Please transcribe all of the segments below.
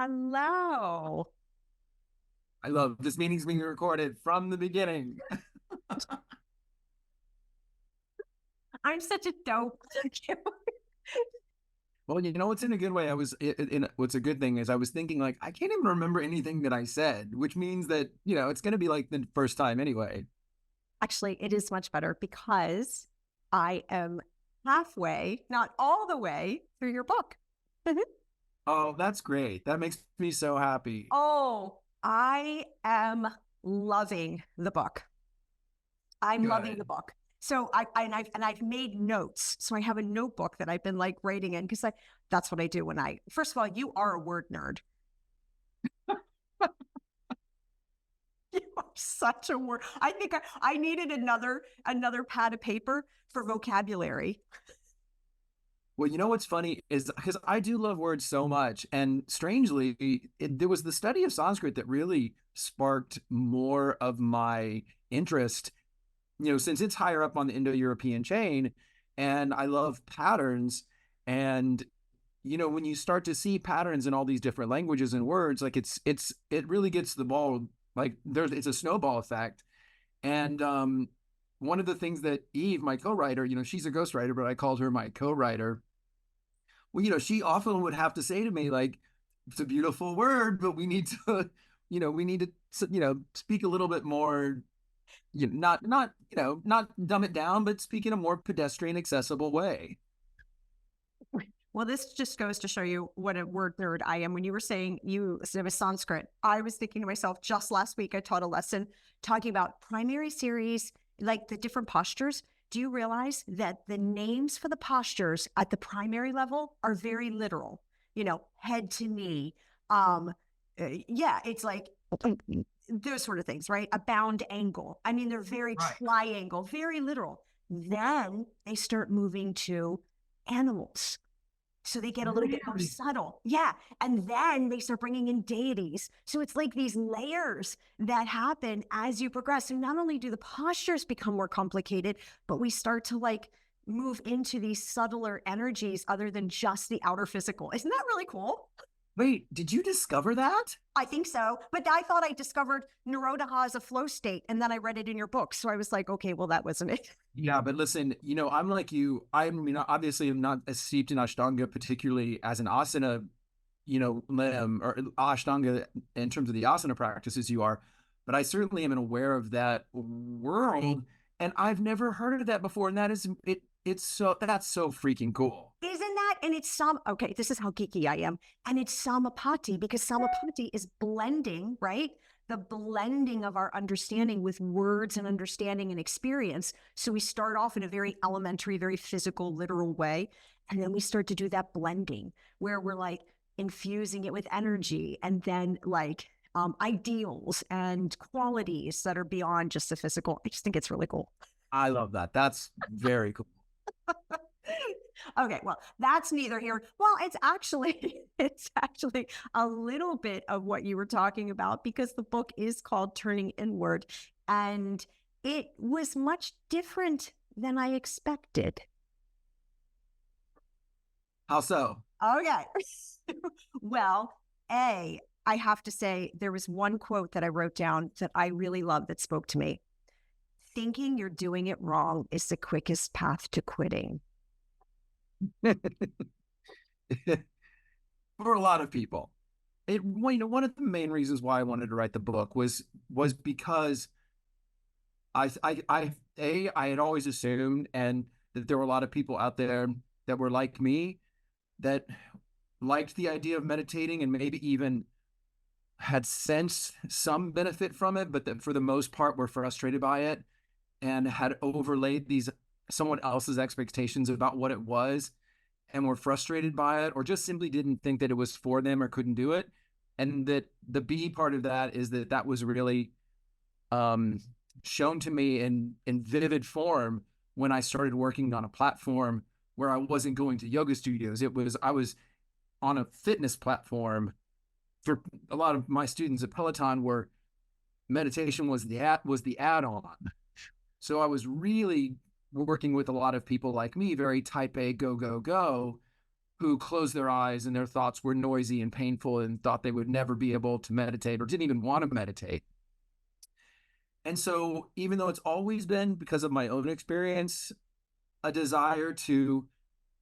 Hello. I love this meeting's being recorded from the beginning. I'm such a dope. Well, you know what's in a good way. What's a good thing is I was thinking like I can't even remember anything that I said, which means that it's going to be like the first time anyway. Actually, it is much better because I am halfway, not all the way through your book. Oh, that's great. That makes me so happy. Oh, I am loving the book. I'm loving the Good. book. So I've made notes. So I have a notebook that I've been like writing in because that's what I do first of all, you are a word nerd. You are such a word. I think I needed another pad of paper for vocabulary. Well, you know what's funny is because I do love words so much, and strangely, there was the study of Sanskrit that really sparked more of my interest. Since it's higher up on the Indo-European chain, and I love patterns, and when you start to see patterns in all these different languages and words, like it really gets the ball like it's a snowball effect. And one of the things that Eve, my co-writer, she's a ghostwriter, but I called her my co-writer. Well, she often would have to say to me, like, it's a beautiful word, but we need to, we need to, speak a little bit more, not dumb it down, but speak in a more pedestrian, accessible way. Well, this just goes to show you what a word nerd I am. When you were saying you said it was Sanskrit, I was thinking to myself, just last week, I taught a lesson talking about primary series, like the different postures. Do you realize that the names for the postures at the primary level are very literal? Head to knee. It's like those sort of things, right? A bound angle. I mean, they're very right. Triangle, very literal. Then they start moving to animals. So they get a little bit more subtle. Yeah. And then they start bringing in deities. So it's like these layers that happen as you progress. And not only do the postures become more complicated, but we start to like move into these subtler energies other than just the outer physical. Isn't that really cool? Wait, did you discover that? I think so. But I thought I discovered Narodaha as a flow state. And then I read it in your book. So I was like, okay, well, that wasn't it. Yeah, but listen, I'm like you. I mean, obviously, I'm not as steeped in Ashtanga, particularly as an asana, limb or Ashtanga in terms of the asana practices you are. But I certainly am aware of that world. And I've never heard of that before. And that's so freaking cool. Isn't that? And it's okay, this is how geeky I am. And it's samapati because samapati is blending, right? The blending of our understanding with words and understanding and experience. So we start off in a very elementary, very physical, literal way. And then we start to do that blending where we're like infusing it with energy and then like ideals and qualities that are beyond just the physical. I just think it's really cool. I love that. That's very cool. Okay, well, that's neither here. Well, it's actually a little bit of what you were talking about because the book is called Turning Inward, and it was much different than I expected. How so? Okay. Well, I have to say there was one quote that I wrote down that I really love that spoke to me. Thinking you're doing it wrong is the quickest path to quitting. For a lot of people, one of the main reasons why I wanted to write the book was because I had always assumed and that there were a lot of people out there that were like me that liked the idea of meditating and maybe even had sensed some benefit from it, but that for the most part were frustrated by it and had overlaid these someone else's expectations about what it was and were frustrated by it or just simply didn't think that it was for them or couldn't do it. And that the B part of that is that was really shown to me in vivid form when I started working on a platform where I wasn't going to yoga studios. I was on a fitness platform for a lot of my students at Peloton where meditation was the add-on. So I was really working with a lot of people like me, very type A, go, go, go, who closed their eyes and their thoughts were noisy and painful and thought they would never be able to meditate or didn't even want to meditate. And so, even though it's always been, because of my own experience, a desire to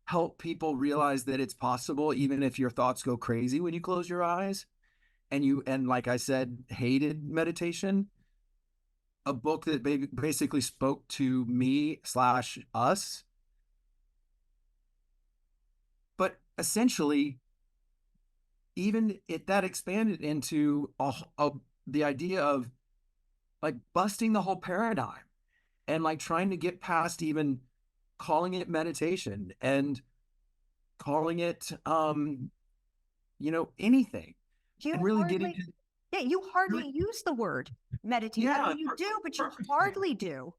help people realize that it's possible, even if your thoughts go crazy when you close your eyes, and like I said, hated meditation, a book that basically spoke to me / us. But essentially, even that expanded into the idea of like busting the whole paradigm and like trying to get past even calling it meditation and calling it, anything. And really getting to, you hardly use the word meditation. Yeah, I mean, you do, but you hardly do.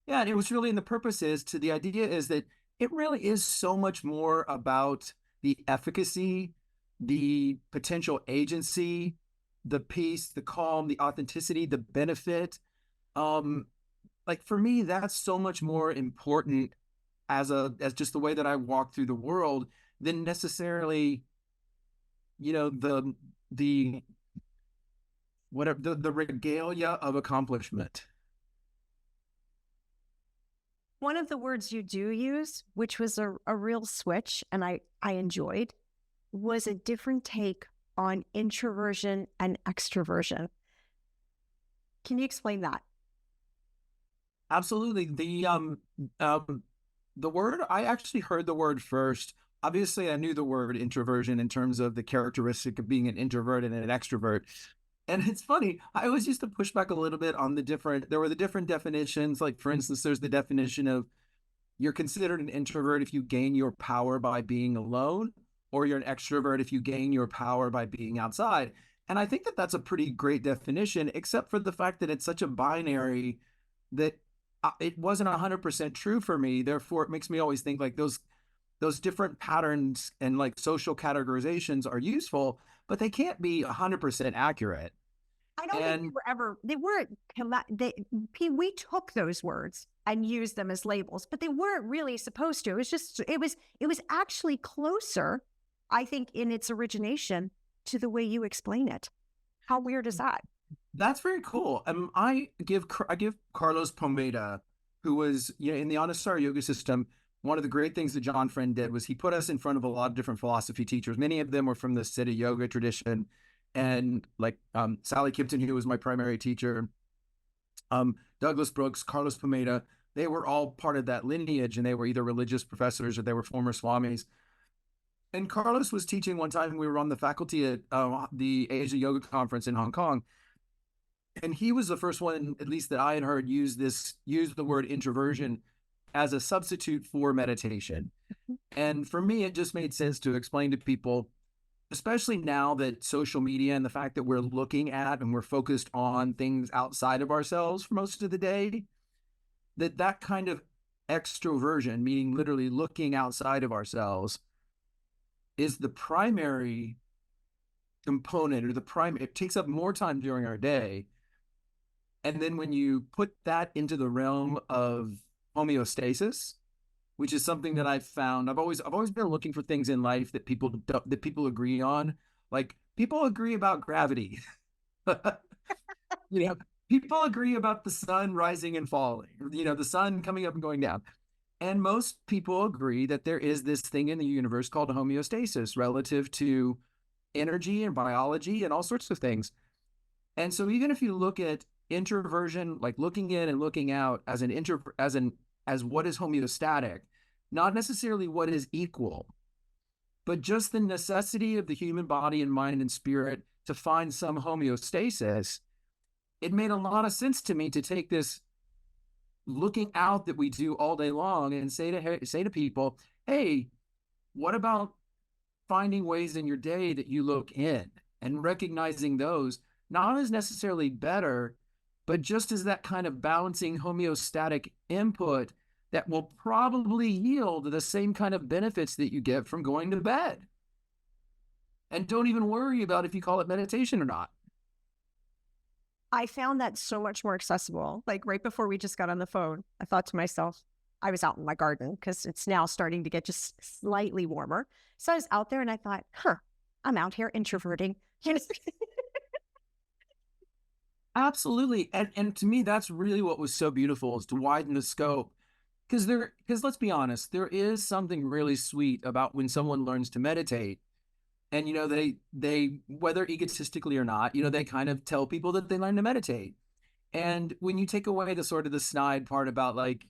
Yeah, and it was really, and the purpose is the idea is that it really is so much more about the efficacy, the potential agency, the peace, the calm, the authenticity, the benefit. Like for me, that's so much more important as just the way that I walk through the world than necessarily, the whatever the regalia of accomplishment. One of the words you do use, which was a real switch, and I enjoyed, was a different take on introversion and extroversion. Can you explain that? Absolutely. The word, I actually heard the word first. Obviously, I knew the word introversion in terms of the characteristic of being an introvert and an extrovert. And it's funny, I always used to push back a little bit on there were the different definitions. Like, for instance, there's the definition of you're considered an introvert if you gain your power by being alone, or you're an extrovert if you gain your power by being outside. And I think that that's a pretty great definition, except for the fact that it's such a binary that it wasn't 100% true for me. Therefore, it makes me always think like those different patterns and like social categorizations are useful, but they can't be 100% accurate. I don't think we took those words and used them as labels, but they weren't really supposed to. It was actually closer, I think, in its origination to the way you explain it. How weird is that? That's very cool. I give Carlos Pomeda, who was in the Anusara yoga system. One of the great things that John Friend did was he put us in front of a lot of different philosophy teachers. Many of them were from the Siddha yoga tradition, and like Sally Kipton, who was my primary teacher, Douglas Brooks, Carlos Pomeda, they were all part of that lineage, and they were either religious professors or they were former swamis. And Carlos was teaching one time, we were on the faculty at the Asia Yoga Conference in Hong Kong. And he was the first one, at least that I had heard, use the word introversion as a substitute for meditation. And for me, it just made sense to explain to people, especially now that social media and the fact that we're looking at and we're focused on things outside of ourselves for most of the day, that kind of extroversion, meaning literally looking outside of ourselves, is the primary component, or it takes up more time during our day. And then when you put that into the realm of homeostasis, which is something that I've found, I've always been looking for things in life that people agree on. Like, people agree about gravity. People agree about the sun rising and falling, the sun coming up and going down. And most people agree that there is this thing in the universe called homeostasis relative to energy and biology and all sorts of things. And so even if you look at introversion, like looking in and looking out as what is homeostatic, not necessarily what is equal, but just the necessity of the human body and mind and spirit to find some homeostasis, it made a lot of sense to me to take this looking out that we do all day long and say to people, hey, what about finding ways in your day that you look in and recognizing those not as necessarily better, but just as that kind of balancing homeostatic input that will probably yield the same kind of benefits that you get from going to bed. And don't even worry about if you call it meditation or not. I found that so much more accessible. Like right before we just got on the phone, I thought to myself, I was out in my garden because it's now starting to get just slightly warmer. So I was out there and I thought, I'm out here introverting. Absolutely. And to me, that's really what was so beautiful, is to widen the scope. Because let's be honest, there is something really sweet about when someone learns to meditate. And, they, whether egotistically or not, they kind of tell people that they learn to meditate. And when you take away the sort of the snide part about, like,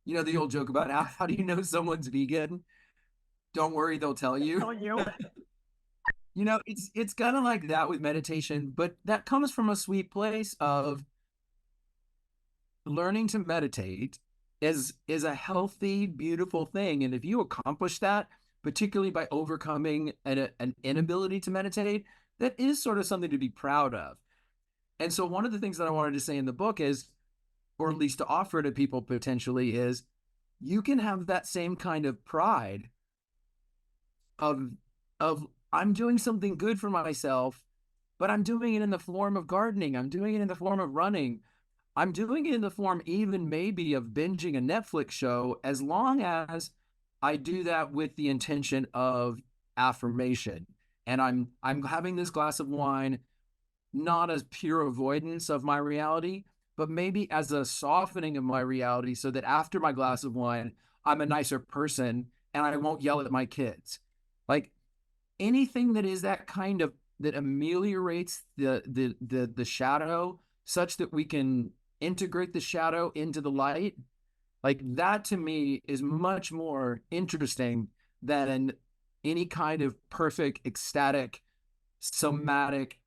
the old joke about how do you know someone's vegan? Don't worry, they'll tell you. Tell you. It's kind of like that with meditation, but that comes from a sweet place of learning to meditate is a healthy, beautiful thing. And if you accomplish that, particularly by overcoming an inability to meditate, that is sort of something to be proud of. And so one of the things that I wanted to say in the book is, or at least to offer to people potentially, is you can have that same kind of pride of I'm doing something good for myself, but I'm doing it in the form of gardening. I'm doing it in the form of running. I'm doing it in the form even maybe of binging a Netflix show, as long as I do that with the intention of affirmation. And I'm having this glass of wine, not as pure avoidance of my reality, but maybe as a softening of my reality, so that after my glass of wine, I'm a nicer person and I won't yell at my kids. Like, anything that is that kind of, that ameliorates the shadow, such that we can integrate the shadow into the light, like that to me is much more interesting than any kind of perfect, ecstatic, somatic,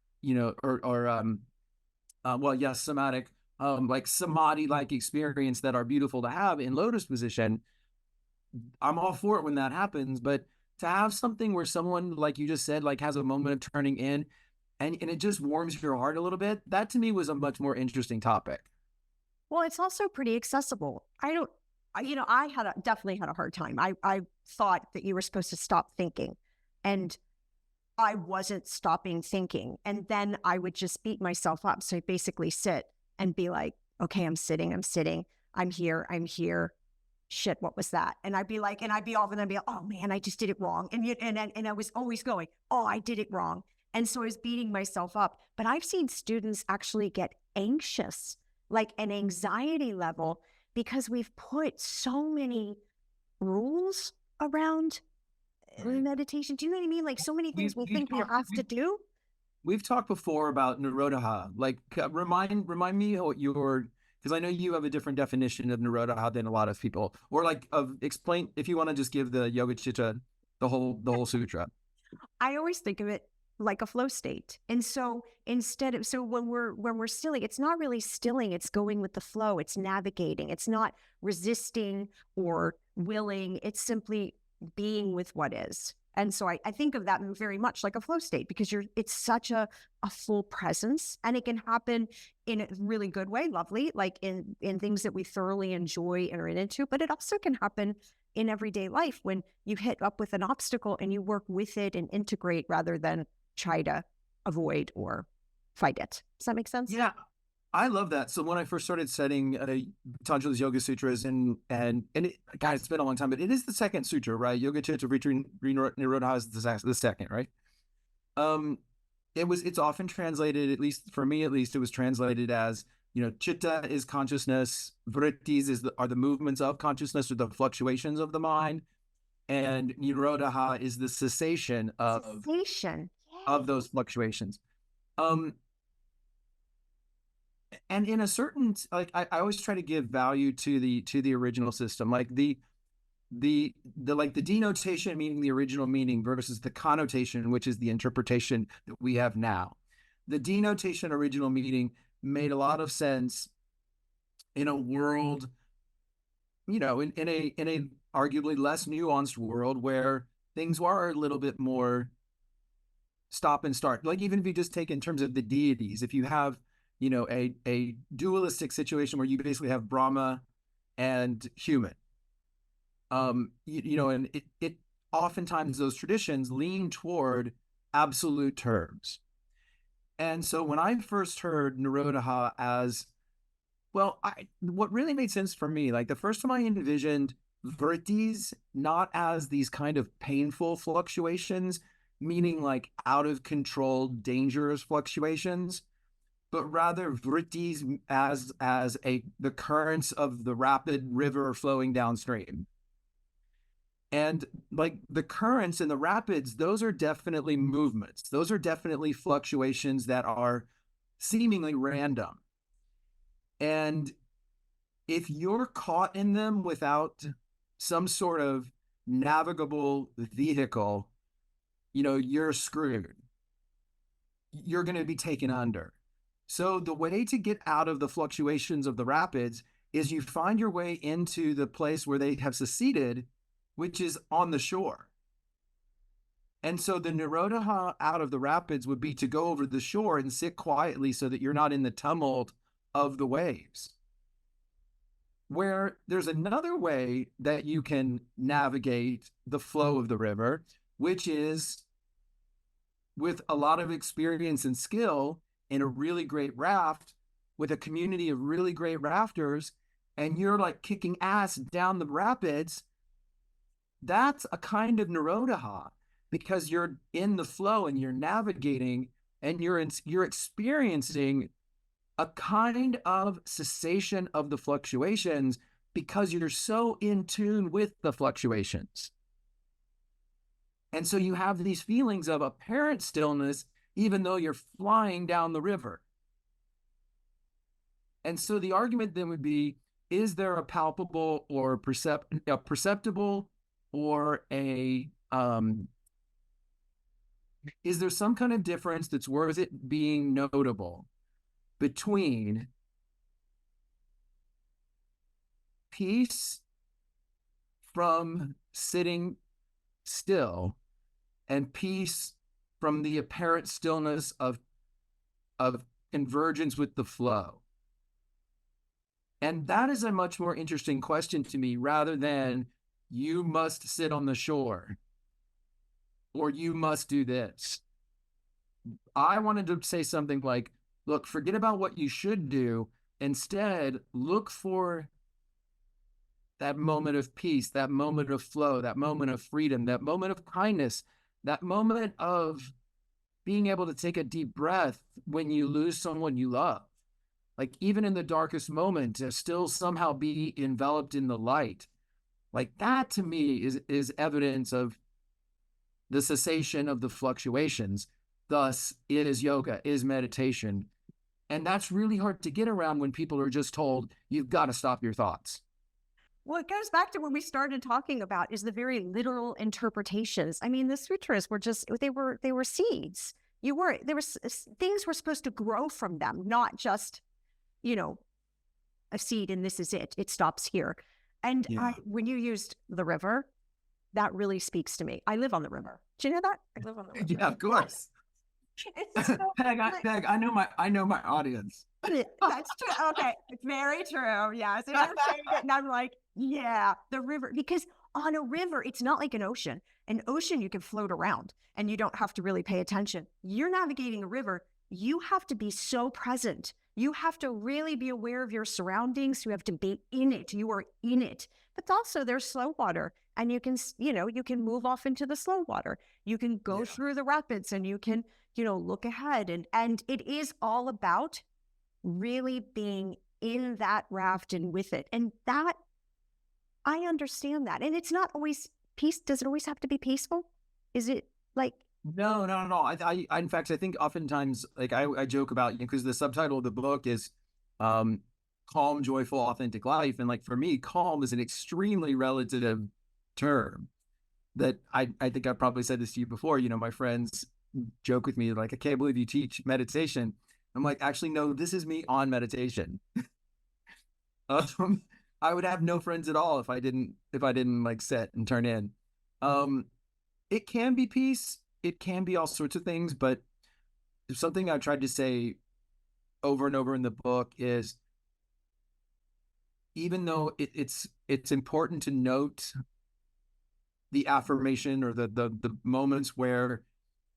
somatic, like samadhi-like experience that are beautiful to have in lotus position. I'm all for it when that happens, but to have something where someone, like you just said, like has a moment of turning in, and it just warms your heart a little bit, that to me was a much more interesting topic. Well, it's also pretty accessible. I definitely had a hard time. I thought that you were supposed to stop thinking, and I wasn't stopping thinking. And then I would just beat myself up. So I basically sit and be like, okay, I'm sitting, I'm here. Shit, what was that? And I'd be off and I'd be like, oh man, I just did it wrong. And I was always going, oh, I did it wrong. And so I was beating myself up. But I've seen students actually get anxious, like an anxiety level, because we've put so many rules around meditation. Do you know what I mean? Like so many things we think we have to do. We've talked before about Nirodha. Like, remind me what your, because I know you have a different definition of Nirodha than a lot of people, or like explain, if you want to just give the Yoga Chitta, the whole sutra. I always think of it like a flow state. And so when we're stilling, it's not really stilling, it's going with the flow, it's navigating, it's not resisting or willing, it's simply being with what is. And so I think of that very much like a flow state, because it's such a full presence, and it can happen in a really good way, lovely, like in things that we thoroughly enjoy and are into, but it also can happen in everyday life when you hit up with an obstacle and you work with it and integrate rather than try to avoid or fight it. Does that make sense? Yeah. I love that. So when I first started studying Patanjali's Yoga Sutras, and it's been a long time, but it is the second sutra, right? Yoga Chitta Vritti Nirodha is the second, right? It's often translated, at least for me, it was translated as, Chitta is consciousness, Vrittis are the movements of consciousness, or the fluctuations of the mind, and Nirodha is the cessation of those fluctuations. And in a certain, like, I always try to give value to the original system, like the denotation, meaning the original meaning, versus the connotation, which is the interpretation that we have now. The denotation, original meaning, made a lot of sense in a world, in a arguably less nuanced world, where things are a little bit more stop and start. Like, even if you just take in terms of the deities, if you have a dualistic situation where you basically have Brahma and human, and it oftentimes those traditions lean toward absolute terms. And so when I first heard Nirodha as Well, what really made sense for me, like the first time I envisioned vertices not as these kind of painful fluctuations, meaning like out of control, dangerous fluctuations, but rather vertices as the currents of the rapid river flowing downstream. And like the currents and the rapids, those are definitely movements. Those are definitely fluctuations that are seemingly random. And if you're caught in them without some sort of navigable vehicle, you're screwed. You're going to be taken under. So the way to get out of the fluctuations of the rapids is you find your way into the place where they have seceded, which is on the shore. And so the Nirodha out of the rapids would be to go over the shore and sit quietly so that you're not in the tumult of the waves. Where there's another way that you can navigate the flow of the river, which is with a lot of experience and skill in a really great raft with a community of really great rafters, and you're like kicking ass down the rapids. That's a kind of Nirodha because you're in the flow and you're navigating and you're experiencing a kind of cessation of the fluctuations because you're so in tune with the fluctuations. And so you have these feelings of apparent stillness, even though you're flying down the river. And so the argument then would be, is there a palpable or perceptible or is there some kind of difference that's worth it being notable between peace from sitting still and peace from the apparent stillness of convergence with the flow? And that is a much more interesting question to me rather than you must sit on the shore or you must do this. I wanted to say something like, look, forget about what you should do. Instead, look for that moment of peace, that moment of flow, that moment of freedom, that moment of kindness, that moment of being able to take a deep breath when you lose someone you love. Like even in the darkest moment, to still somehow be enveloped in the light. Like that to me is evidence of the cessation of the fluctuations. Thus, it is yoga, is meditation. And that's really hard to get around when people are just told, you've got to stop your thoughts. Well, it goes back to what we started talking about is the very literal interpretations. I mean, the sutras were just, they were seeds. Things were supposed to grow from them, not just, a seed and this is it. It stops here. And when you used the river, that really speaks to me. I live on the river. Do you know that? I live on the river. Yeah, of course. Peg, I know my audience. That's true. Okay, it's very true. Yeah, so you're saying it, and I'm like, yeah, the river. Because on a river, it's not like an ocean. An ocean, you can float around, and you don't have to really pay attention. You're navigating a river. You have to be so present. You have to really be aware of your surroundings. You have to be in it. You are in it. But also, there's slow water, and you can move off into the slow water. You can go through the rapids, and you can, look ahead. And it is all about really being in that raft and with it. And that, I understand that. And it's not always peace. Does it always have to be peaceful? Is it like? No, not at all. I in fact, I think oftentimes, like I joke about, because the subtitle of the book is calm, joyful, authentic life. And like, for me, calm is an extremely relative term that I think I probably said this to you before. My friends joke with me, like, I can't believe you teach meditation. I'm like, actually, no, this is me on meditation. I would have no friends at all if I didn't like sit and turn in. It can be peace. It can be all sorts of things, but something I've tried to say over and over in the book is, even though it's important to note the affirmation or the moments where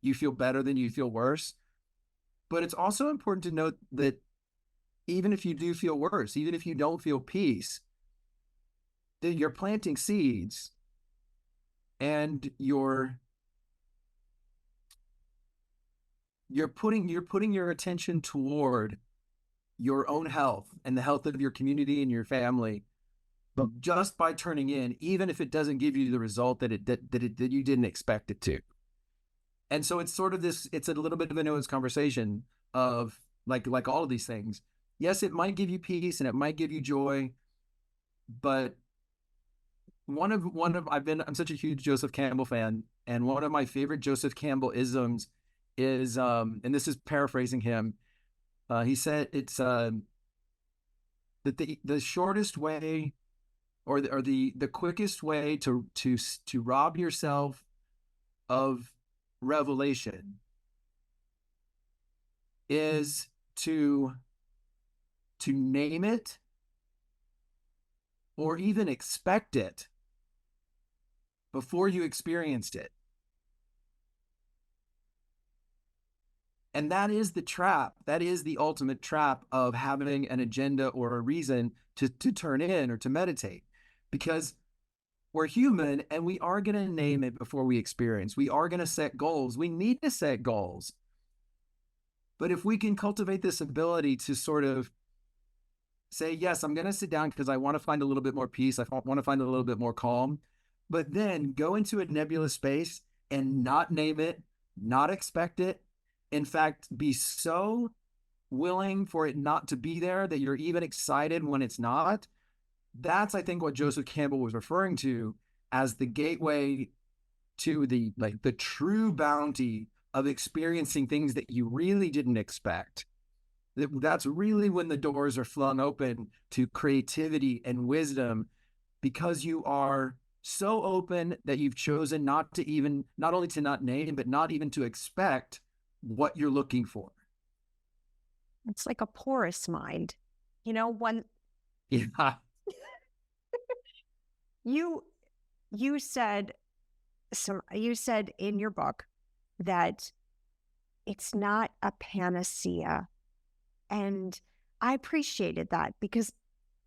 you feel better than you feel worse, but it's also important to note that even if you do feel worse, even if you don't feel peace, then you're planting seeds, and you're putting your attention toward your own health and the health of your community and your family, but just by turning in, even if it doesn't give you the result that you didn't expect it to. And so it's sort of this, it's a little bit of a Noah's conversation of like all of these things. Yes, it might give you peace and it might give you joy, but I'm such a huge Joseph Campbell fan, and one of my favorite Joseph Campbell isms is, and this is paraphrasing him. He said it's that the shortest way, or the quickest way to rob yourself of revelation is to name it or even expect it before you experienced it. And that is the trap. That is the ultimate trap of having an agenda or a reason to turn in or to meditate, because we're human and we are going to name it before we experience. We are going to set goals. We need to set goals. But if we can cultivate this ability to sort of say, yes, I'm going to sit down because I want to find a little bit more peace. I want to find a little bit more calm, but then go into a nebulous space and not name it, not expect it. In fact, be so willing for it not to be there that you're even excited when it's not. That's, I think, what Joseph Campbell was referring to as the gateway to the true bounty of experiencing things that you really didn't expect. That's really when the doors are flung open to creativity and wisdom, because you are so open that you've chosen not only to not name, but not even to expect what you're looking for. It's like a porous mind, when Yeah. you said in your book that it's not a panacea. And I appreciated that because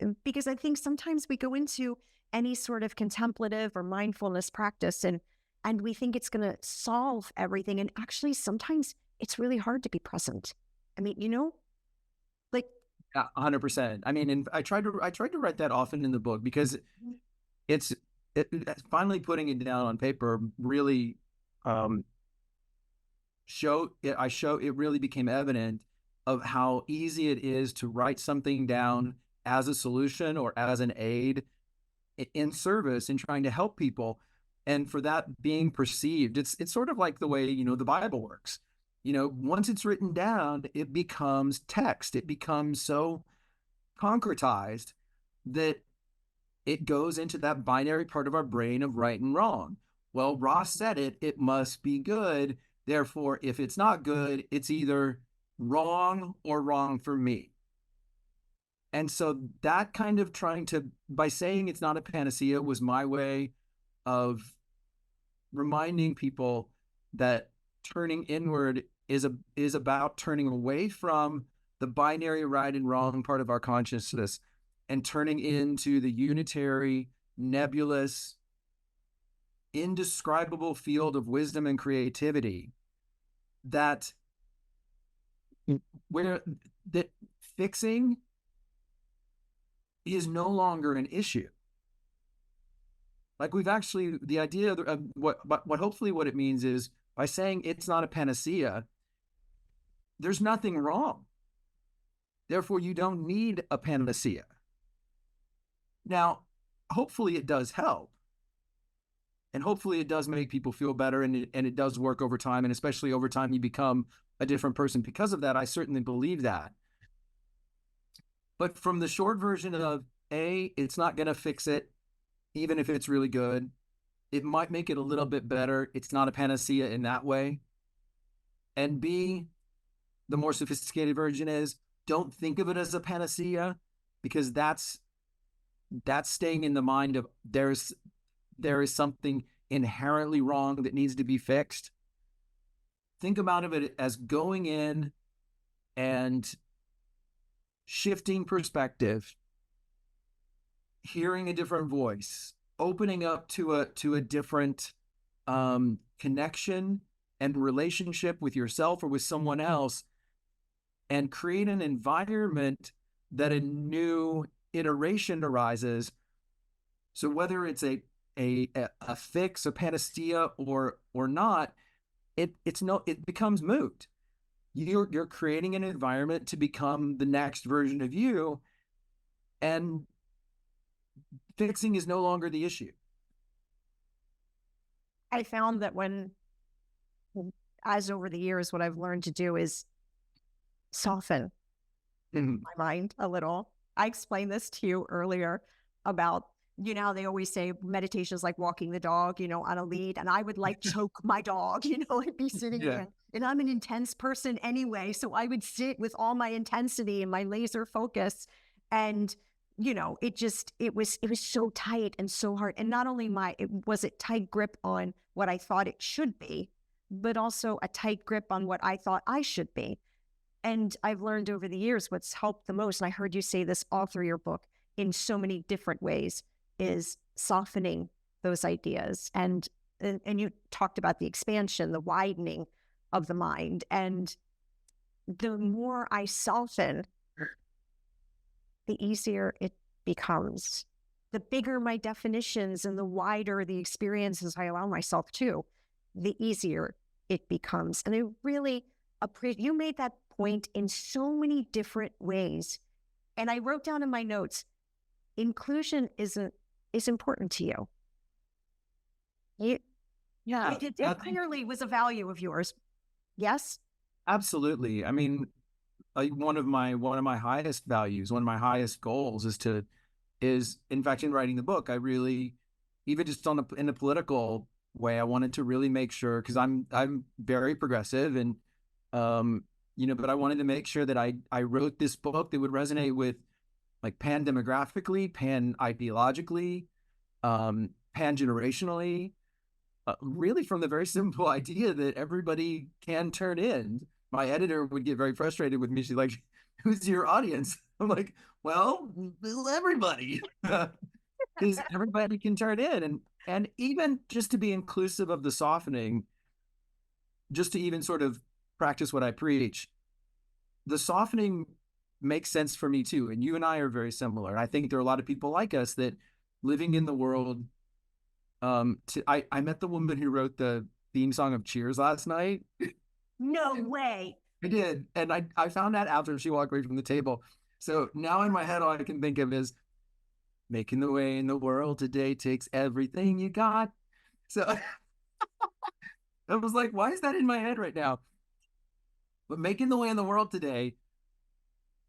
I think sometimes we go into any sort of contemplative or mindfulness practice and we think it's going to solve everything. And actually, sometimes it's really hard to be present. I mean, like. Yeah, 100%. I mean, and I tried to write that often in the book, because it's finally putting it down on paper really it really became evident of how easy it is to write something down as a solution or as an aid in service in trying to help people, and for that being perceived, it's sort of like the way the Bible works. Once it's written down, it becomes text. It becomes so concretized that it goes into that binary part of our brain of right and wrong. Well, Ross said it must be good. Therefore, if it's not good, it's either wrong or wrong for me. And so that kind of by saying it's not a panacea was my way of reminding people that turning inward is about turning away from the binary right and wrong part of our consciousness and turning into the unitary, nebulous, indescribable field of wisdom and creativity that fixing is no longer an issue. Like the idea of what hopefully what it means is, by saying it's not a panacea, there's nothing wrong. Therefore, you don't need a panacea. Now, hopefully it does help. And hopefully it does make people feel better, and it does work over time. And especially over time, you become a different person because of that. I certainly believe that. But from the short version of it's not going to fix it, even if it's really good. It might make it a little bit better. It's not a panacea in that way. And B, the more sophisticated version is, don't think of it as a panacea, because that's staying in the mind of there is something inherently wrong that needs to be fixed. Think about it as going in and shifting perspective, hearing a different voice, opening up to a different connection and relationship with yourself or with someone else, and create an environment that a new iteration arises. So whether it's a fix, a panacea, or not, it becomes moot. You're creating an environment to become the next version of you, and fixing is no longer the issue. I found that as over the years, what I've learned to do is soften my mind a little. I explained this to you earlier about, how they always say meditation is like walking the dog, on a lead. And I would like choke my dog, I'd be sitting there. And I'm an intense person anyway. So I would sit with all my intensity and my laser focus. And, it was so tight and so hard. And not only was it tight grip on what I thought it should be, but also a tight grip on what I thought I should be. And I've learned over the years what's helped the most, and I heard you say this all through your book in so many different ways, is softening those ideas. And you talked about the expansion, the widening of the mind. And the more I soften, the easier it becomes. The bigger my definitions and the wider the experiences I allow myself to, the easier it becomes. And I really appreciate you made that point in so many different ways. And I wrote down in my notes, inclusion is important to you. It clearly was a value of yours. Yes? Absolutely. I mean, one of my highest values, one of my highest goals is in fact, in writing the book, I really, even just in the political way, I wanted to really make sure, because I'm very progressive, and but I wanted to make sure that I wrote this book that would resonate with, like, pan demographically, pan ideologically, pan generationally, really from the very simple idea that everybody can turn in. My editor would get very frustrated with me. She's like, "Who's your audience?" I'm like, "Well, everybody." Because everybody can turn in. And even just to be inclusive of the softening, just to even sort of practice what I preach, the softening makes sense for me too. And you and I are very similar. And I think there are a lot of people like us that living in the world. I met the woman who wrote the theme song of Cheers last night. No way. I did. And I found that after she walked away from the table. So now in my head, all I can think of is making the way in the world today takes everything you got. So I was like, why is that in my head right now? But making the way in the world today,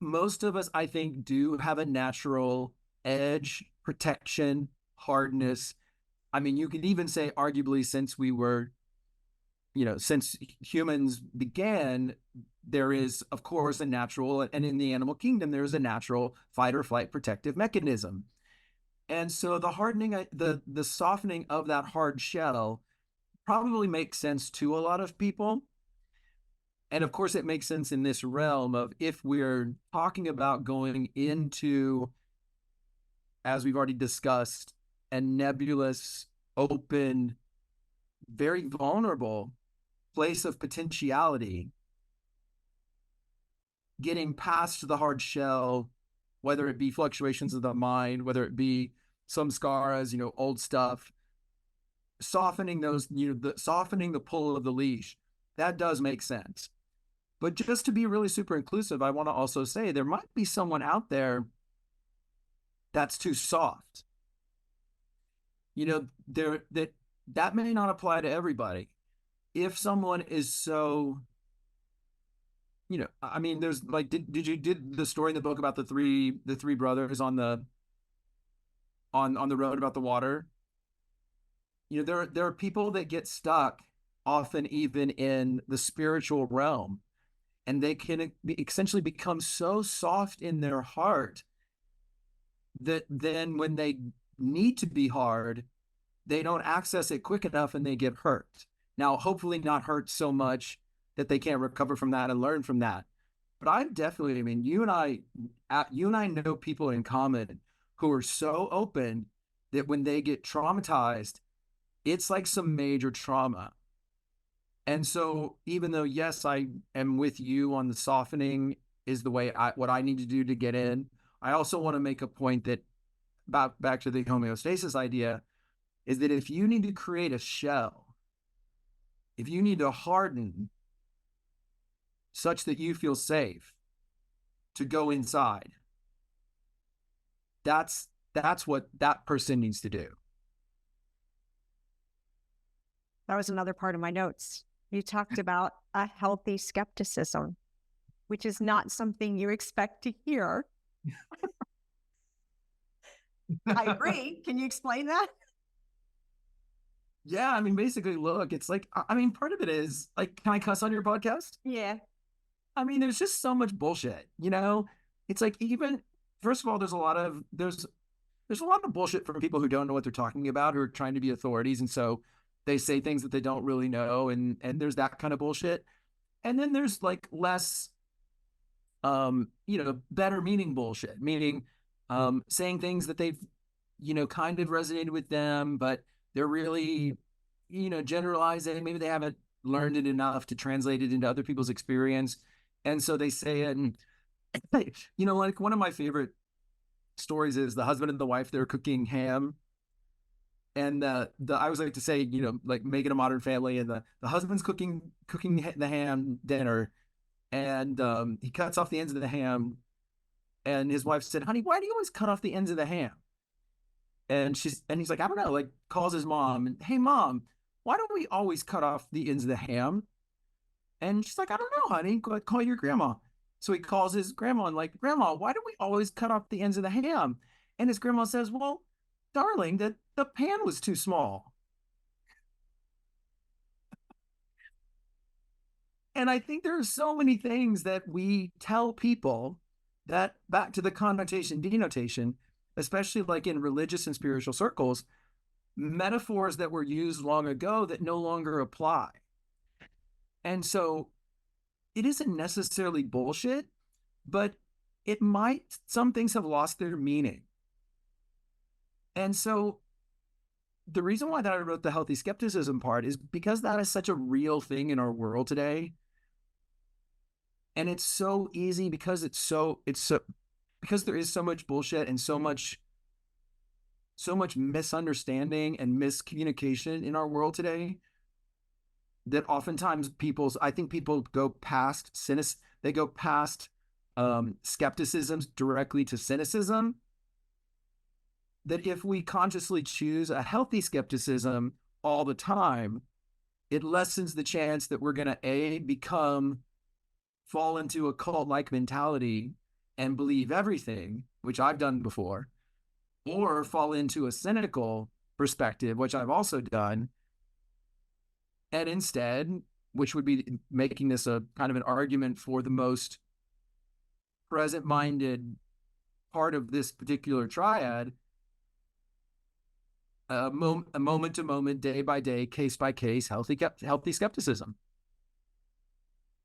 most of us, I think, do have a natural edge, protection, hardness. I mean, you could even say arguably since humans began, there is, of course, a natural, and in the animal kingdom, there is a natural fight or flight protective mechanism. And so the hardening, the softening of that hard shell probably makes sense to a lot of people. And of course, it makes sense in this realm of, if we're talking about going into, as we've already discussed, a nebulous, open, very vulnerable place of potentiality, getting past the hard shell, whether it be fluctuations of the mind, whether it be samskaras, old stuff, softening those, softening the pull of the leash, that does make sense. But just to be really super inclusive, I want to also say there might be someone out there that's too soft. That may not apply to everybody. If someone is so, I mean, there's like, did the story in the book about the three brothers on the road about the water? There are people that get stuck often even in the spiritual realm, and they can essentially become so soft in their heart that then when they need to be hard, they don't access it quick enough and they get hurt. Now, hopefully not hurt so much that they can't recover from that and learn from that. But I've definitely, I mean, you and I know people in common who are so open that when they get traumatized, it's like some major trauma. And so even though, yes, I am with you on the softening is the way what I need to do to get in, I also want to make a point that back to the homeostasis idea is that if you need to create a shell, if you need to harden such that you feel safe to go inside, that's what that person needs to do. That was another part of my notes. You talked about a healthy skepticism, which is not something you expect to hear. I agree. Can you explain that? Yeah, I mean, basically, look, it's like, I mean, part of it is like, can I cuss on your podcast? Yeah. I mean, there's just so much bullshit, you know? It's like, even first of all, there's a lot of bullshit from people who don't know what they're talking about, who are trying to be authorities, and so they say things that they don't really know, and there's that kind of bullshit. And then there's like less better meaning bullshit, meaning saying things that they've, kind of resonated with them, but they're really, generalizing. Maybe they haven't learned it enough to translate it into other people's experience. And so they say it. And, like one of my favorite stories is the husband and the wife, they're cooking ham. And I always like to say, like making a modern family, and the husband's cooking the ham dinner, and he cuts off the ends of the ham. And his wife said, "Honey, why do you always cut off the ends of the ham?" And he's like, "I don't know." Like, calls his mom, and, "Hey, mom, why don't we always cut off the ends of the ham?" And she's like, "I don't know, honey. Call your grandma." So he calls his grandma and like, "Grandma, why do we always cut off the ends of the ham?" And his grandma says, "Well, darling, the pan was too small." And I think there are so many things that we tell people that, back to the connotation denotation, especially like in religious and spiritual circles, metaphors that were used long ago that no longer apply. And so it isn't necessarily bullshit, but some things have lost their meaning. And so the reason why that I wrote the healthy skepticism part is because that is such a real thing in our world today. And it's so easy because because there is so much bullshit and so much misunderstanding and miscommunication in our world today, that oftentimes I think people go past they go past skepticism directly to cynicism. That if we consciously choose a healthy skepticism all the time, it lessens the chance that we're going to fall into a cult-like mentality and believe everything, which I've done before, or fall into a cynical perspective, which I've also done. And instead, which would be making this a kind of an argument for the most present-minded part of this particular triad, a moment to moment, day by day, case by case, healthy skepticism.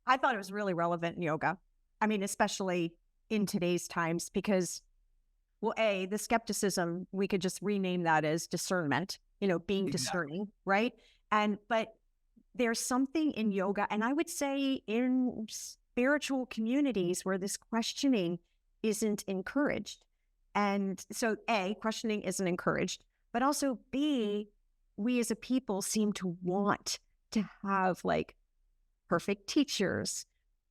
I thought it was really relevant in yoga. I mean, especially in today's times, because, well, the skepticism, we could just rename that as discernment, being discerning, right? But there's something in yoga, and I would say in spiritual communities, where this questioning isn't encouraged. And so questioning isn't encouraged, but also B, we as a people seem to want to have like perfect teachers,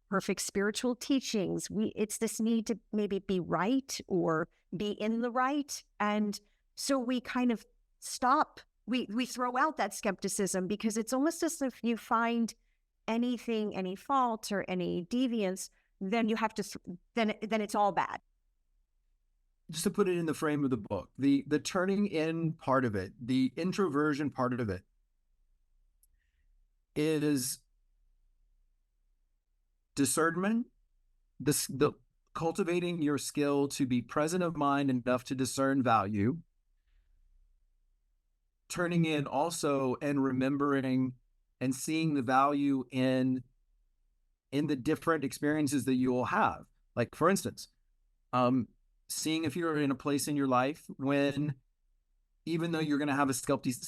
perfect spiritual teachings. It's this need to maybe be right or be in the right. And so we kind of stop. We throw out that skepticism, because it's almost as if you find anything, any fault or any deviance, then you have to, then it's all bad. Just to put it in the frame of the book, the turning in part of it, the introversion part of it, is discernment, the cultivating your skill to be present of mind enough to discern value, turning in also and remembering and seeing the value in in the different experiences that you will have. Like, for instance, seeing if you're in a place in your life when, even though you're going to have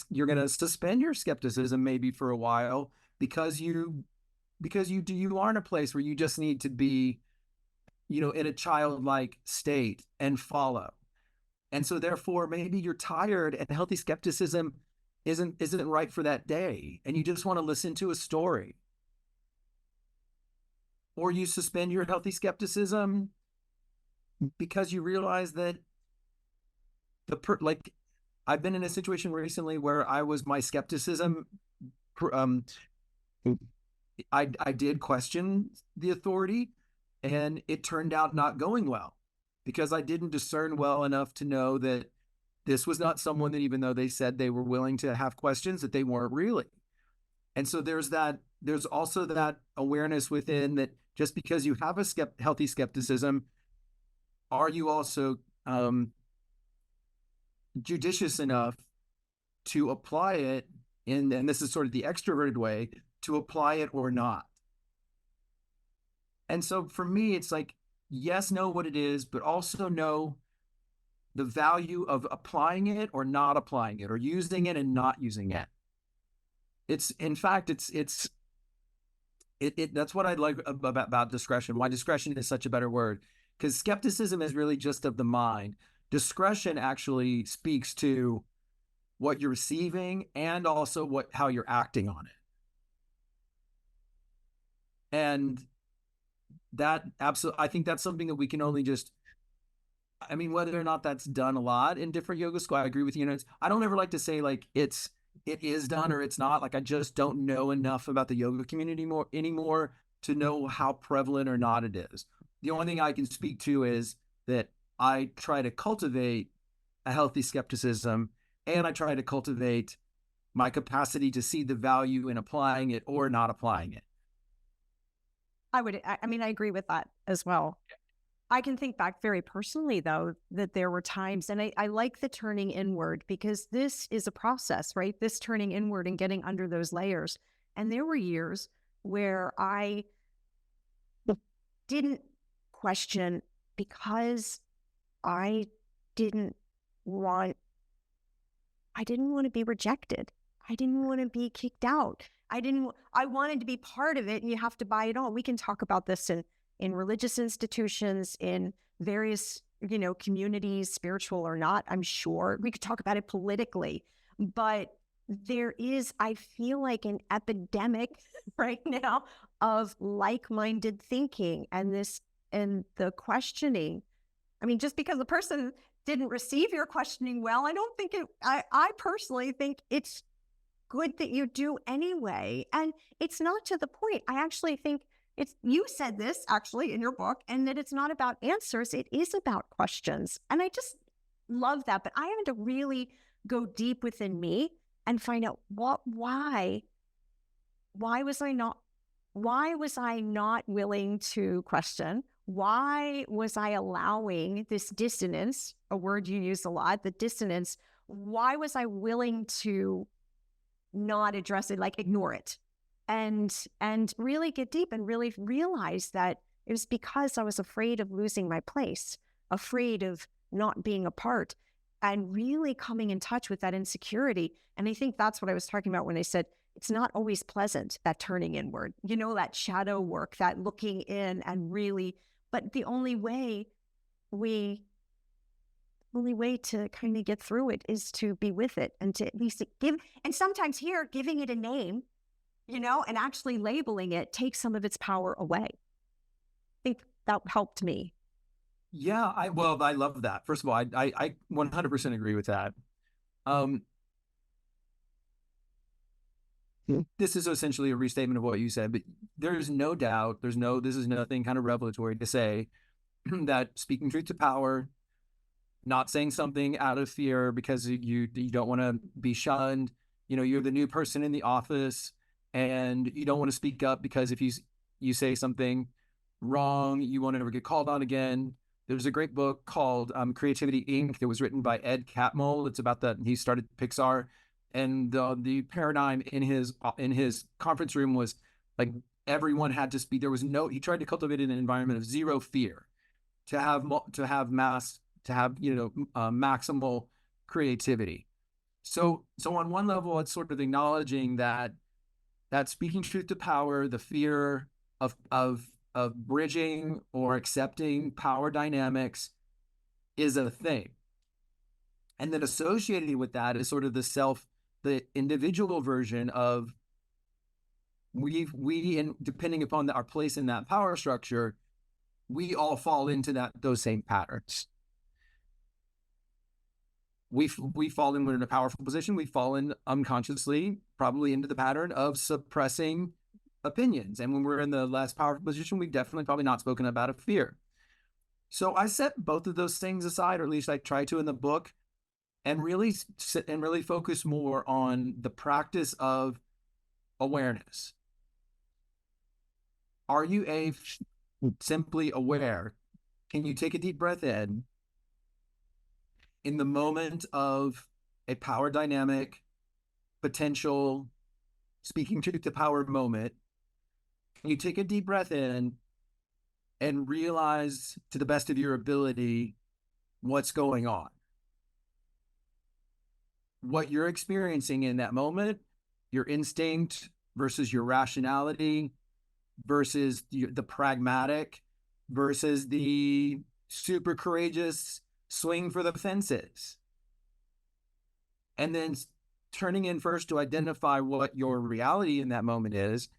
you're going to suspend your skepticism maybe for a while because you are in a place where you just need to be, in a childlike state and follow. And so therefore maybe you're tired and healthy skepticism isn't right for that day. And you just want to listen to a story. Or you suspend your healthy skepticism because you realize that I've been in a situation recently where my skepticism, I did question the authority, and it turned out not going well because I didn't discern well enough to know that this was not someone that, even though they said they were willing to have questions, that they weren't really. And so there's also that awareness within that just because you have a healthy skepticism, are you also judicious enough to apply it and this is sort of the extroverted way, to apply it or not? And so for me, it's like, yes, know what it is, but also know the value of applying it or not applying it, or using it and not using it. That's what I like about discretion. Why discretion is such a better word, because skepticism is really just of the mind. Discretion actually speaks to what you're receiving and also how you're acting on it. And that absolutely, I think that's something that we can only whether or not that's done a lot in different yoga schools, I agree with you. I don't ever like to say like it is done or it's not. Like, I just don't know enough about the yoga community anymore to know how prevalent or not it is. The only thing I can speak to is that I try to cultivate a healthy skepticism, and I try to cultivate my capacity to see the value in applying it or not applying it. I agree with that as well. I can think back very personally, though, that there were times, and I like the turning inward, because this is a process, right? This turning inward and getting under those layers. And there were years where I didn't question because I didn't want to be rejected. I didn't want to be kicked out. I wanted to be part of it, and you have to buy it all. We can talk about this in religious institutions, in various, communities, spiritual or not, I'm sure. We could talk about it politically, but there is, I feel like, an epidemic right now of like-minded thinking and the questioning. Just because the person didn't receive your questioning well, I personally think it's good that you do anyway. And it's not to the point. I actually think you said this actually in your book, and that it's not about answers. It is about questions. And I just love that. But I had to really go deep within me and find out why was I not willing to question? Why was I allowing this dissonance, a word you use a lot, the dissonance? Why was I willing to not address it, like ignore it, and really get deep and really realize that it was because I was afraid of losing my place, afraid of not being a part, and really coming in touch with that insecurity. And I think that's what I was talking about when I said it's not always pleasant, that turning inward, that shadow work, that looking in, and really, but the only way to kind of get through it is to be with it, and to at least give, and sometimes giving it a name, and actually labeling it takes some of its power away. I think that helped me. Yeah, I love that. First of all, I 100% agree with that. This is essentially a restatement of what you said, but there's no doubt, this is nothing kind of revelatory to say that speaking truth to power, not saying something out of fear because you don't want to be shunned, you're the new person in the office and you don't want to speak up because if you say something wrong, you won't ever get called on again. There's a great book called Creativity Inc. that was written by Ed Catmull. It's about he started Pixar. And the paradigm in his conference room was like, everyone had to speak. There was no, he tried to cultivate an environment of zero fear, to have maximal creativity. So on one level, it's sort of acknowledging that speaking truth to power, the fear of bridging or accepting power dynamics is a thing. And then associated with that is sort of the individual version of depending upon our place in that power structure, we all fall into those same patterns. We fall in, we're in a powerful position. We fall in unconsciously, probably into the pattern of suppressing opinions. And when we're in the less powerful position, we've definitely probably not spoken about a fear. So I set both of those things aside, or at least I try to in the book, and really sit and really focus more on the practice of awareness. Are you simply aware? Can you take a deep breath in the moment of a power dynamic, potential speaking truth to power moment? Can you take a deep breath in and realize to the best of your ability what's going on? What you're experiencing in that moment, your instinct versus your rationality versus the pragmatic versus the super courageous swing for the fences. And then turning in first to identify what your reality in that moment is,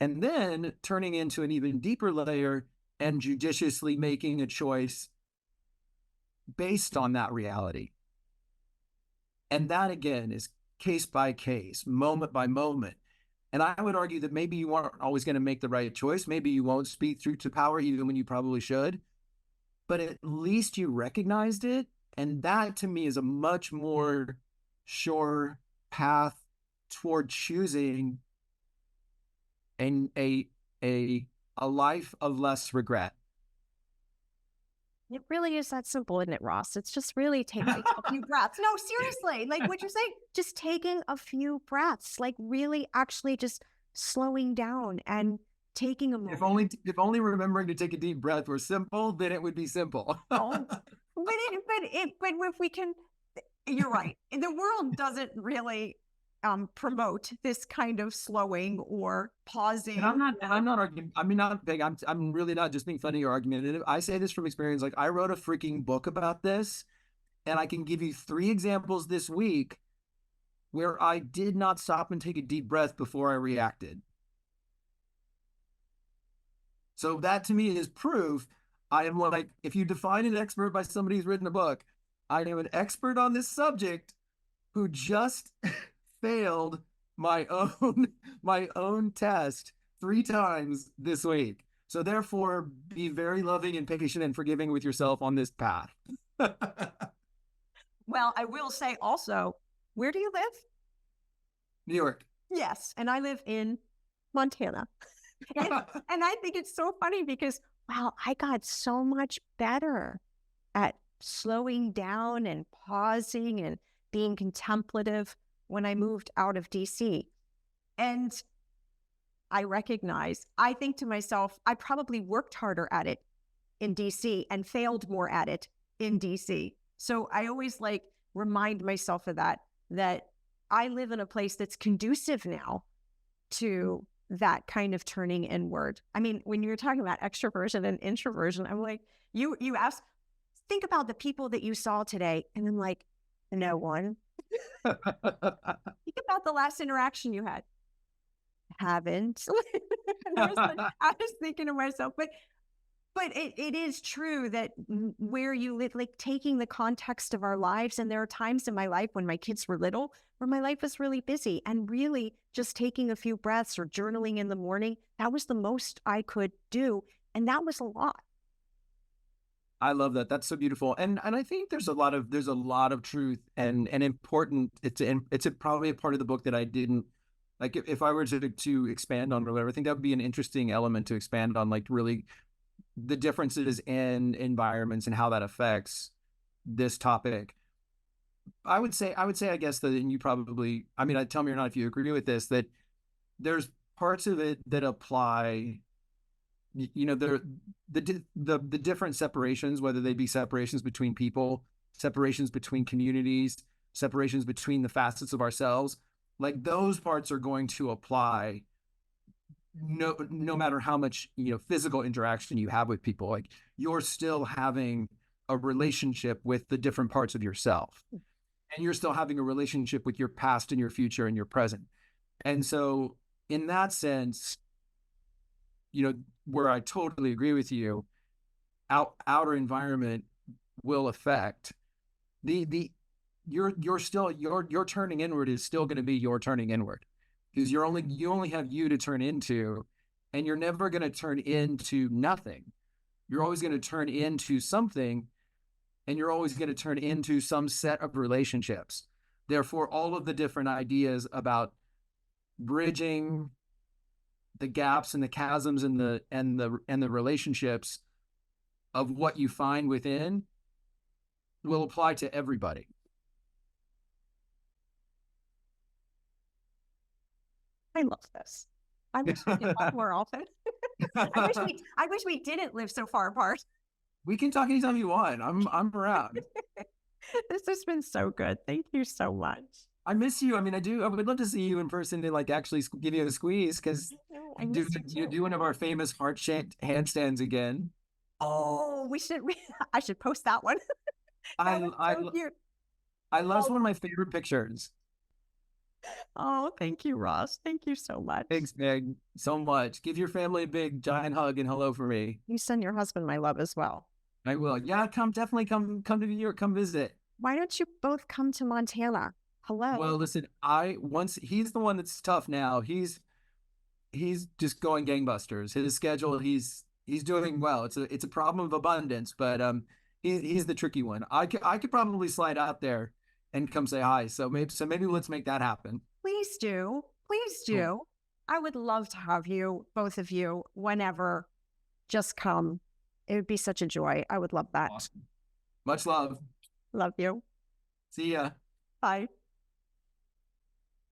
and then turning into an even deeper layer and judiciously making a choice based on that reality. And that, again, is case by case, moment by moment. And I would argue that maybe you aren't always going to make the right choice. Maybe you won't speak truth to power even when you probably should. But at least you recognized it. And that, to me, is a much more sure path toward choosing a life of less regret. It really is that simple, isn't it, Ross? It's just really taking a few breaths. No, seriously, like what you're saying, just taking a few breaths, like really actually just slowing down and taking a moment. If only remembering to take a deep breath were simple, then it would be simple. Oh, but if we can, you're right. The world doesn't really promote this kind of slowing or pausing. And I'm not arguing. I mean, not big. I'm really not just being funny or argumentative. I say this from experience. Like, I wrote a freaking book about this, and I can give you 3 examples this week where I did not stop and take a deep breath before I reacted. So that to me is proof. I am like, if you define an expert by somebody who's written a book, I am an expert on this subject who just failed my own test 3 times this week. So therefore, be very loving and patient and forgiving with yourself on this path. Well, I will say also, where do you live? New York. Yes, and I live in Montana. And I think it's so funny because, wow, I got so much better at slowing down and pausing and being contemplative when I moved out of DC. And I think to myself, I probably worked harder at it in DC and failed more at it in DC. So I always remind myself of that I live in a place that's conducive now to that kind of turning inward. I mean, when you're talking about extroversion and introversion, I'm like, you ask, think about the people that you saw today. And I'm like, no one. Think about the last interaction you had. Haven't. I was thinking to myself, but it is true that where you live, taking the context of our lives, and there are times in my life when my kids were little where my life was really busy, and really just taking a few breaths or journaling in the morning, that was the most I could do. And that was a lot. I love that. That's so beautiful. And I think there's a lot of truth and important. It's probably a part of the book that I didn't like. If I were to expand on or whatever, I think that would be an interesting element to expand on, really the differences in environments and how that affects this topic. I would say, I guess that, and you probably, tell me or not if you agree with this, that there's parts of it that apply, you know, the different separations, whether they be separations between people, separations between communities, separations between the facets of ourselves, like those parts are going to apply no matter how much, you know, physical interaction you have with people. Like you're still having a relationship with the different parts of yourself, and you're still having a relationship with your past and your future and your present. And so in that sense, you know, where I totally agree with you, outer environment will affect the you're still your turning inward is still going to be your turning inward, because you only have you to turn into, and you're never going to turn into nothing. You're always going to turn into something, and you're always going to turn into some set of relationships. Therefore, all of the different ideas about bridging the gaps and the chasms and the relationships of what you find within will apply to everybody. I love this. I wish we did that more often. I wish we didn't live so far apart. We can talk anytime you want. I'm around. This has been so good. Thank you so much. I miss you. I mean, I do. I would love to see you in person to like actually give you a squeeze, because you do one of our famous heart shaped handstands again. Oh, I should post that one. I love one of my favorite pictures. Oh, thank you, Ross. Thank you so much. Thanks, Meg, so much. Give your family a big giant hug and hello for me. You send your husband my love as well. I will. Yeah, definitely come to New York, come visit. Why don't you both come to Montana? Hello. Well, listen, he's the one that's tough now. He's just going gangbusters. His schedule, he's doing well. It's a problem of abundance, but he's the tricky one. I could probably slide out there and come say hi. So maybe let's make that happen. Please do. Please do. Cool. I would love to have you, both of you, whenever. Just come. It would be such a joy. I would love that. Awesome. Much love. Love you. See ya. Bye.